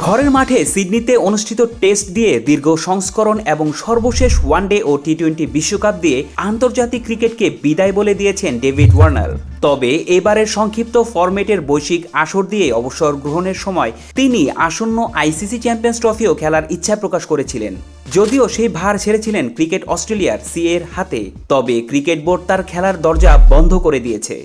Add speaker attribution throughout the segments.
Speaker 1: ঘরের মাঠে সিডনিতে অনুষ্ঠিত টেস্ট দিয়ে দীর্ঘ সংস্করণ এবং সর্বশেষ ওয়ানডে ও টি-20 বিশ্বকাপ দিয়ে আন্তর্জাতিক ক্রিকেটকে বিদায় বলে দিয়েছেন ডেভিড ওয়ার্নার। তবে এবারের সংক্ষিপ্ত ফরম্যাটের বৈশ্বিক আসর দিয়ে অবসর গ্রহণের সময় তিনি আসন্ন আইসিসি চ্যাম্পিয়ন্স ট্রফিও খেলার ইচ্ছা প্রকাশ করেছিলেন। যদিও সেই ভার ছেড়েছিলেন ক্রিকেট অস্ট্রেলিয়ার সিএর হাতে, তবে ক্রিকেট বোর্ড তার খেলার দরজা বন্ধ করে দিয়েছে।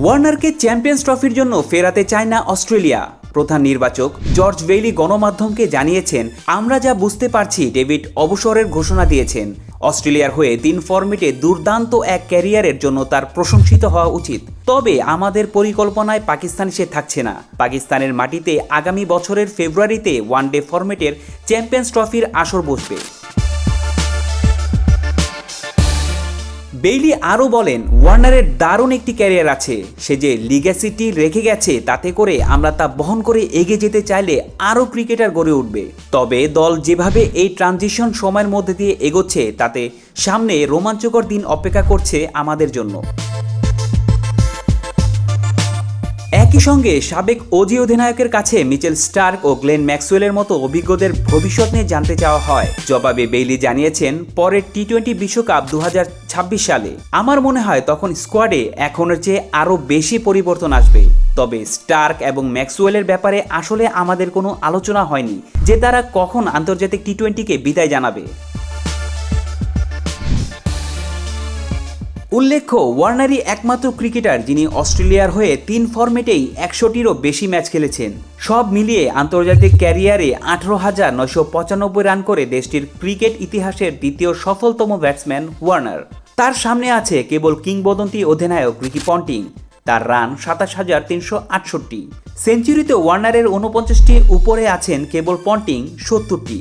Speaker 1: ওয়ার্নারকে চ্যাম্পিয়ন্স ট্রফির জন্য ফেরাতে চায় না অস্ট্রেলিয়া। প্রধান নির্বাচক জর্জ বেইলি গণমাধ্যমকে জানিয়েছেন, আমরা যা বুঝতে পারছি ডেভিড অবসরের ঘোষণা দিয়েছেন। অস্ট্রেলিয়ার হয়ে 3 ফরম্যাটে দুর্দান্ত এক ক্যারিয়ারের জন্য তার প্রশংসিত হওয়া উচিত। তবে আমাদের পরিকল্পনায় পাকিস্তান সে থাকছে না। পাকিস্তানের মাটিতে আগামী বছরের ফেব্রুয়ারিতে ওয়ানডে ফরম্যাটের চ্যাম্পিয়ন্স ট্রফির আসর বসবে। বেইলি আরও বলেন, ওয়ার্নারের দারুণ একটি ক্যারিয়ার আছে। সে যে লিগ্যাসিটি রেখে গেছে, তাতে করে আমরা তা বহন করে এগিয়ে যেতে চাইলে আরও ক্রিকেটার গড়ে উঠবে। তবে দল যেভাবে এই ট্রানজিশন সময়ের মধ্যে দিয়ে এগোচ্ছে, তাতে সামনে রোমাঞ্চকর দিন অপেক্ষা করছে আমাদের জন্য। একই সঙ্গে সাবেক অজি অধিনায়কের কাছে মিচেল স্টার্ক ও গ্লেন ম্যাক্সওয়েলের মতো অভিজ্ঞদের ভবিষ্যৎ নিয়ে জানতে চাওয়া হয়। জবাবে বেইলি জানিয়েছেন, পরের টি-20 বিশ্বকাপ 2026 সালে আমার মনে হয় তখন স্কোয়াডে এখনের চেয়ে আরও বেশি পরিবর্তন আসবে। তবে স্টার্ক এবং ম্যাক্সওয়েলের ব্যাপারে আসলে আমাদের কোনো আলোচনা হয়নি যে তারা কখন আন্তর্জাতিক টি-20কে বিদায় জানাবে। উল্লেখ্য, ওয়ার্নারই একমাত্র ক্রিকেটার যিনি অস্ট্রেলিয়ার হয়ে 3 ফরম্যাটেই 100টিরও বেশি ম্যাচ খেলেছেন। সব মিলিয়ে আন্তর্জাতিক ক্যারিয়ারে 18,995 রান করে দেশটির ক্রিকেট ইতিহাসের দ্বিতীয় সফলতম ব্যাটসম্যান ওয়ার্নার। তার সামনে আছে কেবল কিংবদন্তি অধিনায়ক রিকি পন্টিং, তার রান 27,368। সেঞ্চুরিতে ওয়ার্নারের 49টির উপরে আছেন কেবল পন্টিং 70টি।